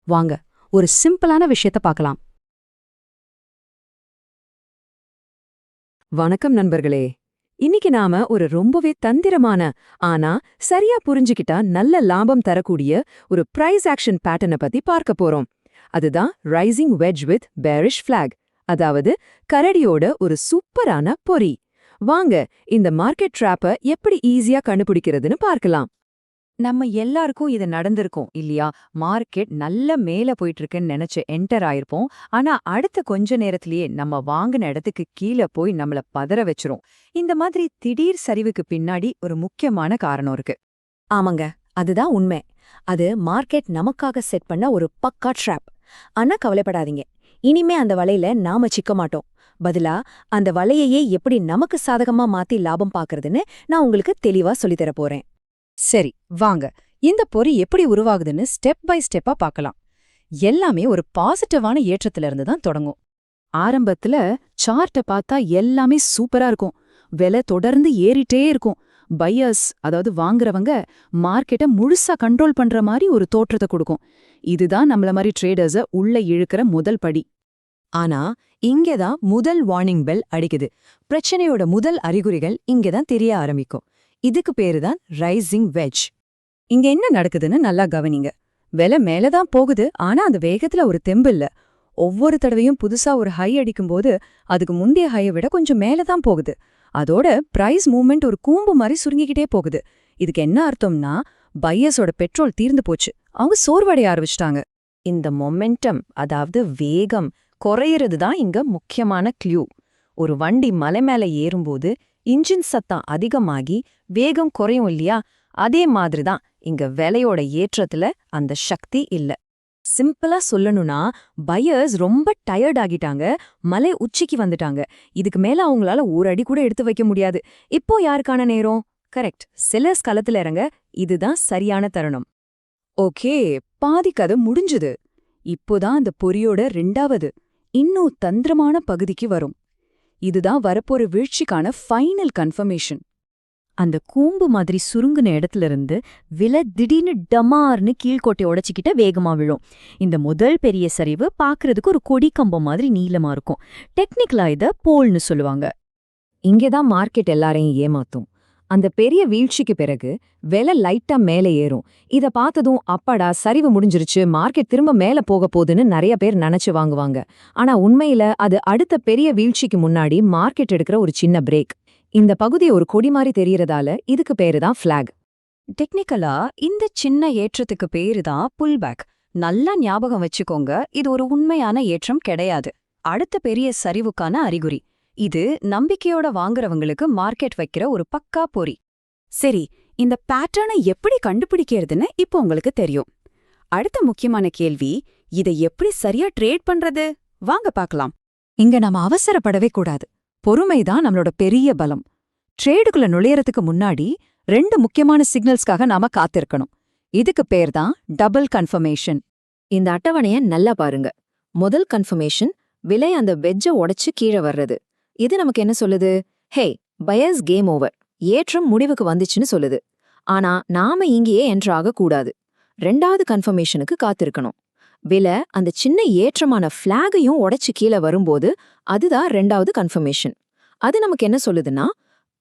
வாங்க ஒரு சிம்பிளான விஷயத்த பார்க்கலாம். வணக்கம் நண்பர்களே. இன்னைக்கு நாம ஒரு ரொம்பவே தந்திரமான ஆனா சரியா புரிஞ்சுக்கிட்டா நல்ல லாபம் தரக்கூடிய ஒரு பிரைஸ் ஆக்ஷன் பேட்டர்னை பத்தி பார்க்க போறோம். அதுதான் rising wedge with bearish flag, அதாவது கரடியோட ஒரு சூப்பரான பொறி. வாங்க இந்த மார்க்கெட் ட்ராப்ப எப்படி ஈஸியா கண்டுபிடிக்கிறதுன்னு பார்க்கலாம். நம்ம எல்லாருக்கும் இது நடந்திருக்கும் இல்லையா? மார்க்கெட் நல்ல மேல போயிட்டு இருக்குன்னு நினைச்சு என்டர் ஆயிருப்போம். ஆனா அடுத்த கொஞ்ச நேரத்திலேயே நம்ம வாங்கின இடத்துக்கு கீழே போய் நம்மள பதற வச்சிரும். இந்த மாதிரி திடீர் சரிவுக்கு பின்னாடி ஒரு முக்கியமான காரணம் இருக்கு. ஆமாங்க, அதுதான் உண்மை. அது மார்க்கெட் நமக்காக செட் பண்ண ஒரு பக்கா ட்ராப். ஆனா கவலைப்படாதீங்க, இனிமே அந்த வலையில நாம சிக்க மாட்டோம். பதிலா அந்த வலையையே எப்படி நமக்கு சாதகமா மாத்தி லாபம் பாக்குறதுன்னு நான் உங்களுக்கு தெளிவா சொல்லித்தர போறேன். சரி, வாங்க இந்த பொறி எப்படி உருவாகுதுன்னு ஸ்டெப் பை ஸ்டெப்பா பார்க்கலாம். எல்லாமே ஒரு பாசிட்டிவான ஏற்றத்துல இருந்து தான் தொடங்கும். ஆரம்பத்துல சார்ட்ட பார்த்தா எல்லாமே சூப்பரா இருக்கும். விலை தொடர்ந்து ஏறிட்டே இருக்கும். பையர்ஸ், அதாவது வாங்குறவங்க, மார்க்கெட்டை முழுசா கண்ட்ரோல் பண்ற மாதிரி ஒரு தோற்றத்தை கொடுக்கும். இதுதான் நம்மள மாதிரி ட்ரேடர்ஸ உள்ள இழுக்கிற முதல் படி. ஆனா இங்கேதான் முதல் வார்னிங் பெல் அடிக்குது. பிரச்சனையோட முதல் அறிகுறிகள் இங்கேதான் தெரிய ஆரம்பிக்கும். இதுக்கு பேருதான் ரைசிங் வெட்ஜ். இங்க என்ன நடக்குதுன்னு நல்லா கவனிங்க. விலை மேலதான் போகுது, ஆனா அந்த வேகத்துல ஒரு தெம்பு இல்ல. ஒவ்வொரு தடவையும் புதுசா ஒரு ஹை அடிக்கும்போது அதுக்கு முந்தைய ஹையை விட கொஞ்சம் மேலதான் போகுது. அதோட பிரைஸ் மூவ்மெண்ட் ஒரு கூம்பு மாதிரி சுருங்கிக்கிட்டே போகுது. இதுக்கு என்ன அர்த்தம்னா, பையர்ஸோட பெட்ரோல் தீர்ந்து போச்சு, அவங்க சோர்வடைய ஆரம்பிச்சிட்டாங்க. இந்த மொமெண்டம், அதாவது வேகம் குறையிறது தான் இங்க முக்கியமான க்ளூ. ஒரு வண்டி மலை மேல ஏறும்போது இன்ஜின் சத்தம் அதிகமாகி வேகம் குறையும் இல்லையா? அதே மாதிரிதான் இங்க விலையோட ஏற்றத்துல அந்த சக்தி இல்ல. சிம்பிளா சொல்லணும்னா, பையர்ஸ் ரொம்ப டயர்ட் ஆகிட்டாங்க, மலை உச்சிக்கு வந்துட்டாங்க. இதுக்கு மேல அவங்களால ஒரு அடி கூட எடுத்து வைக்க முடியாது. இப்போ யாருக்கான நேரம்? கரெக்ட், செல்லர்ஸ் களத்துல இறங்க இதுதான் சரியான தருணம். ஓகே, பாதி கதை முடிஞ்சுது. இப்போதான் அந்த பொறியோட ரெண்டாவது, இன்னும் தந்திரமான பகுதிக்கு வரும். இதுதான் வரப்போற வீழ்ச்சிக்கான ஃபைனல் கன்ஃபர்மேஷன். அந்த கூம்பு மாதிரி சுருங்குன இடத்துல இருந்து விலை திடீர்னு டமார்னு கீழ்கோட்டை உடைச்சிக்கிட்ட வேகமா விழும். இந்த முதல் பெரிய சரிவு பாக்குறதுக்கு ஒரு கொடி கம்பம் மாதிரி நீளமா இருக்கும். டெக்னிக்கலா இத போல்னு சொல்லுவாங்க. இங்கேதான் மார்க்கெட் எல்லாரையும் ஏமாத்தும். அந்த பெரிய வீழ்ச்சிக்கு பிறகு விலை லைட்டா மேலே ஏறும். இத பார்த்ததும் அப்பாடா சரிவு முடிஞ்சிருச்சு, மார்க்கெட் திரும்ப மேல போக போகுதுன்னு நிறைய பேர் நினைச்சு வாங்குவாங்க. ஆனா உண்மையில அது அடுத்த பெரிய வீழ்ச்சிக்கு முன்னாடி மார்க்கெட் எடுக்கிற ஒரு சின்ன பிரேக். இந்த பகுதி ஒரு கொடி மாதிரி தெரியறதால இதுக்கு பேருதான் ஃபிளாக். டெக்னிக்கலா இந்த சின்ன ஏற்றத்துக்கு பேருதான் புல்பேக். நல்லா ஞாபகம் வச்சுக்கோங்க, இது ஒரு உண்மையான ஏற்றம் கிடையாது. அடுத்த பெரிய சரிவுக்கான அறிகுறி. இது நம்பிக்கையோட வாங்குறவங்களுக்கு மார்க்கெட் வைக்கிற ஒரு பக்கா பொறி. சரி, இந்த பேட்டர்னை எப்படி கண்டுபிடிக்கிறதுன்னு இப்போ உங்களுக்கு தெரியும். அடுத்த முக்கியமான கேள்வி, இதை எப்படி சரியா ட்ரேட் பண்றது? வாங்க பார்க்கலாம். இங்க நாம அவசரப்படவே கூடாது. பொறுமைதான் நம்மளோட பெரிய பலம். ட்ரேடுக்குள்ள நுழையறதுக்கு முன்னாடி 2 முக்கியமான சிக்னல்ஸ்க்காக நாம காத்திருக்கணும். இதுக்கு பேர்தான் டபுள் கன்ஃபர்மேஷன். இந்த அட்டவணைய நல்லா பாருங்க. முதல் கன்ஃபர்மேஷன், விலை அந்த வெட்ஜை உடைச்சு கீழே வர்றது. இது நமக்கு என்ன சொல்லுது? ஹே, பையர்ஸ் கேம் ஓவர், ஏற்றம் முடிவுக்கு வந்துச்சுன்னு சொல்லுது. ஆனா நாம இங்கேயே என்ட்ரு ஆகக்கூடாது. 2வது கன்ஃபர்மேஷனுக்கு காத்திருக்கணும். விலை அந்த சின்ன ஏற்றமான ஃபிளாகையும் உடைச்சு கீழே வரும்போது அதுதான் 2வது கன்ஃபர்மேஷன். அது நமக்கு என்ன சொல்லுதுன்னா,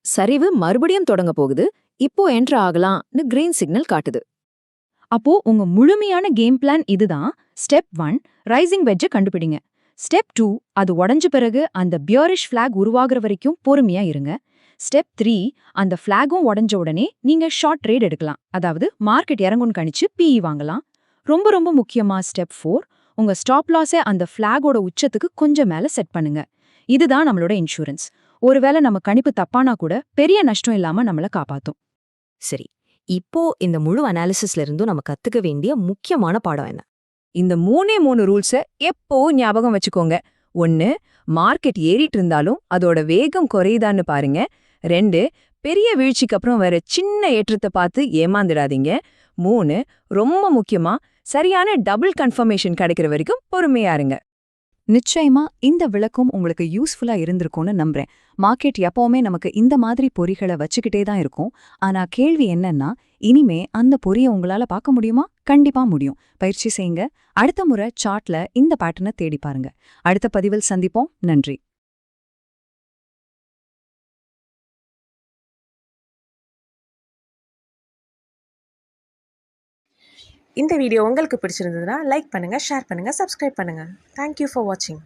சரிவு மறுபடியும் தொடங்க போகுது, இப்போ என்ட்ரு ஆகலாம்னு கிரீன் சிக்னல் காட்டுது. அப்போ உங்க முழுமையான கேம் பிளான் இதுதான். ஸ்டெப் 1, ரைசிங் வெட்ஜை கண்டுபிடிங்க. ஸ்டெப் 2, அது உடஞ்ச பிறகு அந்த பியரிஷ் ஃபிளாக் உருவாகிற வரைக்கும் பொறுமையா இருங்க. ஸ்டெப் 3, அந்த ஃபிளாகும் உடஞ்ச உடனே நீங்க ஷார்ட் ட்ரேட் எடுக்கலாம், அதாவது மார்க்கெட் இறங்குன்னு கணிச்சு பிஇ வாங்கலாம். ரொம்ப ரொம்ப முக்கியமா ஸ்டெப் 4, உங்க ஸ்டாப் லாஸை அந்த ஃபிளாகோட உச்சத்துக்கு கொஞ்சம் மேல செட் பண்ணுங்க. இதுதான் நம்மளோட இன்சூரன்ஸ். ஒருவேளை நம்ம கணிப்பு தப்பானா கூட பெரிய நஷ்டம் இல்லாம நம்மள காப்பாத்தும். சரி, இப்போ இந்த முழு அனாலிசிஸ்ல இருந்தும் நம்ம கத்துக்க வேண்டிய முக்கியமான பாடம் என்ன? இந்த 3 ரூல்ஸை எப்போ ஞாபகம் வச்சுக்கோங்க. 1, மார்க்கெட் ஏறிட்டு இருந்தாலும் அதோட வேகம் குறையுதான்னு பாருங்க. 2, பெரிய வீழ்ச்சிக்கு அப்புறம் வர சின்ன ஏற்றத்தை பார்த்து ஏமாந்துடாதீங்க. 3, ரொம்ப முக்கியமா சரியான டபுள் கன்ஃபர்மேஷன் கிடைக்கிற வரைக்கும் பொறுமையா இருங்க. நிச்சயமா இந்த விளக்கம் உங்களுக்கு யூஸ்ஃபுல்லா இருந்திருக்கும்னு நம்புறேன். மார்க்கெட் எப்பவுமே நமக்கு இந்த மாதிரி பொறிகளை வச்சுக்கிட்டே தான் இருக்கும். ஆனா கேள்வி என்னன்னா, இனிமே அந்த பொறியை உங்களால பார்க்க முடியுமா? கண்டிப்பா முடியும். பயிற்சி செய்யுங்க. அடுத்த முறை சார்ட்ல இந்த பேட்டர்னை தேடி பாருங்க. அடுத்த பதிவில் சந்திப்போம். நன்றி. இந்த வீடியோ உங்களுக்கு பிடிச்சிருந்ததுன்னா லைக் பண்ணுங்கள், ஷேர் பண்ணுங்கள், சப்ஸ்கிரைப் பண்ணுங்கள். தேங்க்யூ ஃபார் வாட்சிங்.